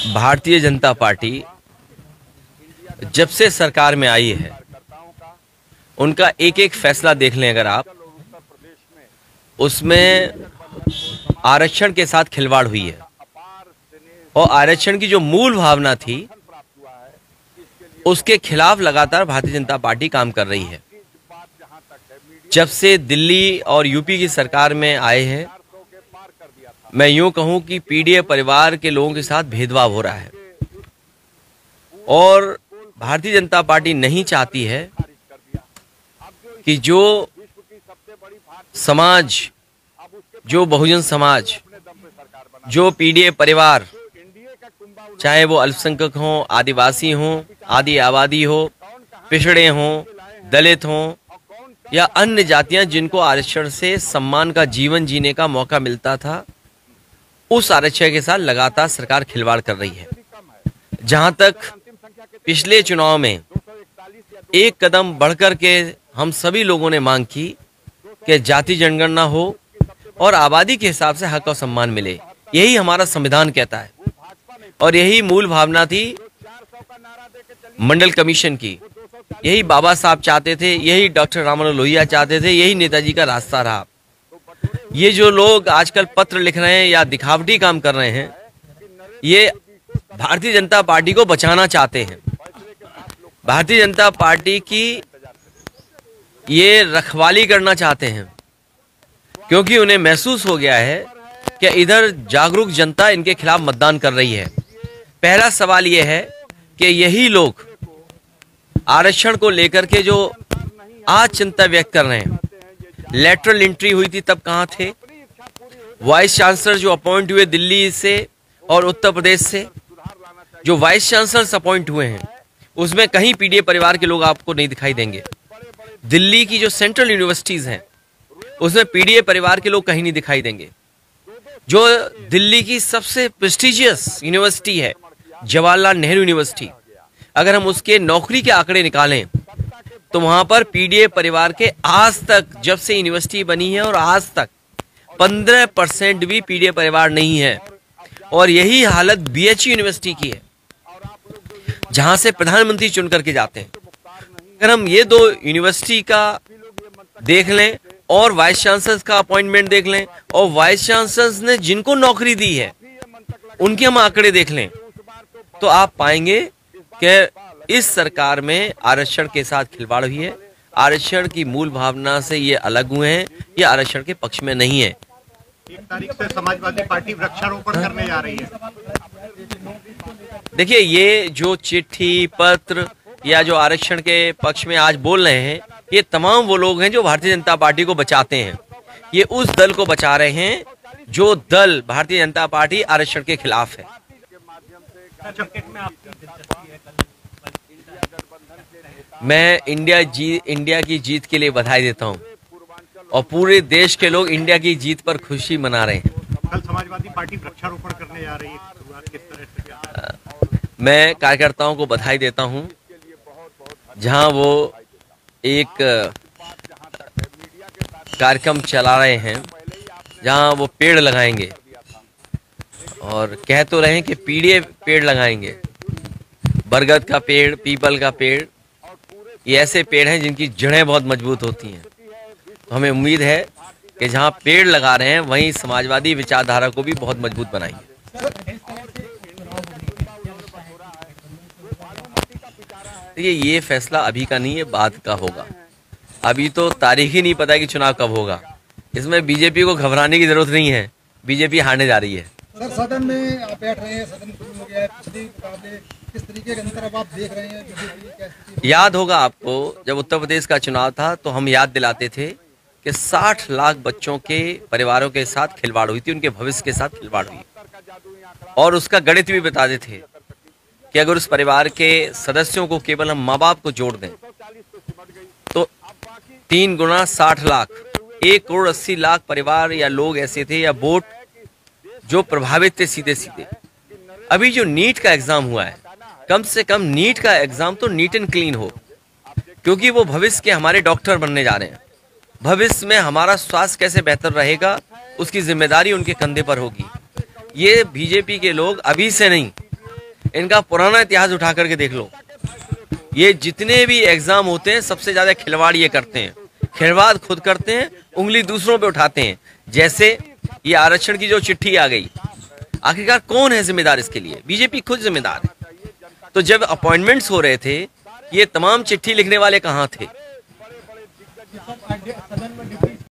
Bharatiya Janata party जब से सरकार में आई है, उनका एक एक फैसला देख लें अगर आप, उसमें आरक्षण के साथ खिलवाड़ हुई है। और आरक्षण की जो मूल भावना थी, उसके खिलाफ लगातार भारतीय जनता पार्टी काम कर रही है। जब से दिल्ली और यूपी की सरकार में आए हैं, मैं यूं कहूं कि पीडीए परिवार के लोगों के साथ भेदभाव हो रहा है। और भारतीय जनता पार्टी नहीं चाहती है कि जो समाज, जो बहुजन समाज, जो पीडीए परिवार, चाहे वो अल्पसंख्यक हों, आदिवासी हों, आदि आबादी हो, पिछड़े हों, दलित हों या अन्य जातियां जिनको आरक्षण से सम्मान का जीवन जीने का मौका मिलता था, उस आरक्षण के साथ लगातार सरकार खिलवाड़ कर रही है। जहां तक पिछले चुनाव में एक कदम बढ़कर के हम सभी लोगों ने मांग की कि जाति जनगणना हो और आबादी के हिसाब से हक और सम्मान मिले, यही हमारा संविधान कहता है। और यही मूल भावना थी मंडल कमीशन की, यही बाबा साहब चाहते थे, यही डॉक्टर राम मनोहर लोहिया चाहते थे, यही नेताजी का रास्ता रहा। ये जो लोग आजकल पत्र लिख रहे हैं या दिखावटी काम कर रहे हैं, ये भारतीय जनता पार्टी को बचाना चाहते हैं। भारतीय जनता पार्टी की ये रखवाली करना चाहते हैं, क्योंकि उन्हें महसूस हो गया है कि इधर जागरूक जनता इनके खिलाफ मतदान कर रही है। पहला सवाल ये है कि यही लोग आरक्षण को लेकर के जो आज चिंता व्यक्त कर रहे हैं, लेटरल एंट्री हुई थी तब कहां थे? वाइस चांसलर जो अपॉइंट हुए दिल्ली से और उत्तर प्रदेश से, जो वाइस चांसलर्स अपॉइंट हुए हैं, उसमें कहीं पीडीए परिवार के लोग आपको नहीं दिखाई देंगे। दिल्ली की जो सेंट्रल यूनिवर्सिटीज हैं, उसमें पीडीए परिवार के लोग कहीं नहीं दिखाई देंगे। जो दिल्ली की सबसे प्रेस्टिजियस यूनिवर्सिटी है, जवाहरलाल नेहरू यूनिवर्सिटी, अगर हम उसके नौकरी के आंकड़े निकालें तो वहां पर पीडीए परिवार के आज तक, जब से यूनिवर्सिटी बनी है और आज तक 15% भी पीडीए परिवार नहीं है। और यही हालत बीएचयू यूनिवर्सिटी की है, जहां से प्रधानमंत्री चुन करके जाते हैं। अगर हम ये दो यूनिवर्सिटी का देख लें और वाइस चांसलर्स का अपॉइंटमेंट देख लें और वाइस चांसलर्स ने जिनको नौकरी दी है उनके हम आंकड़े देख लें, तो आप पाएंगे कि इस सरकार में आरक्षण के साथ खिलवाड़ हुई है। आरक्षण की मूल भावना से ये अलग हुए हैं, ये आरक्षण के पक्ष में नहीं है। 1 तारीख से समाजवादी पार्टी वृक्षारोपण करने जा रही है। देखिए, ये जो चिट्ठी पत्र या जो आरक्षण के पक्ष में आज बोल रहे हैं, ये तमाम वो लोग हैं जो भारतीय जनता पार्टी को बचाते हैं। ये उस दल को बचा रहे हैं जो दल भारतीय जनता पार्टी आरक्षण के खिलाफ है। मैं इंडिया की जीत के लिए बधाई देता हूं और पूरे देश के लोग इंडिया की जीत पर खुशी मना रहे हैं। कल समाजवादी पार्टी वृक्षारोपण करने जा रही है, शुरुआत किस तरह से? मैं कार्यकर्ताओं को बधाई देता हूं, जहां वो एक कार्यक्रम चला रहे हैं, जहां वो पेड़ लगाएंगे और कह तो रहे हैं कि पीडीए पेड़ लगाएंगे। बरगद का पेड़, पीपल का पेड़, ये ऐसे पेड़ हैं जिनकी जड़ें बहुत मजबूत होती हैं। तो हमें उम्मीद है कि जहां पेड़ लगा रहे हैं वहीं समाजवादी विचारधारा को भी बहुत मजबूत बनाएंगे। देखिए, ये फैसला अभी का नहीं है, बाद का होगा। अभी तो तारीख ही नहीं पता कि चुनाव कब होगा। इसमें बीजेपी को घबराने की जरूरत नहीं है, बीजेपी हारने जा रही है। सर, सदन में आप बैठ रहे हैं, सदन शुरू हो गया है, पिछले मुकाबले किस तरीके के अंतर अब आप देख रहे हैं? याद होगा आपको, जब उत्तर प्रदेश का चुनाव था तो हम याद दिलाते थे कि 60 लाख बच्चों के परिवारों के साथ खिलवाड़ हुई थी, उनके भविष्य के साथ खिलवाड़ हुई, और उसका गणित भी बताते थे कि अगर उस परिवार के सदस्यों को केवल हम माँ बाप को जोड़ दें तो 3 गुना 60 लाख, 1 करोड़ 80 लाख परिवार या लोग ऐसे थे या वोट जो प्रभावित थे सीधे सीधे। अभी जो नीट का एग्जाम हुआ है, कम से कम नीट का एग्जाम तो नीट एंड क्लीन हो, क्योंकि वो भविष्य के हमारे डॉक्टर बनने जा रहे हैं। भविष्य में हमारा स्वास्थ्य कैसे बेहतर रहेगा, उसकी जिम्मेदारी उनके कंधे पर होगी। ये बीजेपी के लोग अभी से नहीं, इनका पुराना इतिहास उठा करके देख लो। ये जितने भी एग्जाम होते हैं सबसे ज्यादा खिलवाड़ ये करते हैं, खिलवाड़ खुद करते हैं, उंगली दूसरों पे उठाते हैं। जैसे ये आरक्षण की जो चिट्ठी आ गई, आखिरकार कौन है जिम्मेदार इसके लिए? बीजेपी खुद जिम्मेदार है। तो जब अपॉइंटमेंट्स हो रहे थे, ये तमाम चिट्ठी लिखने वाले कहाँ थे? सदन में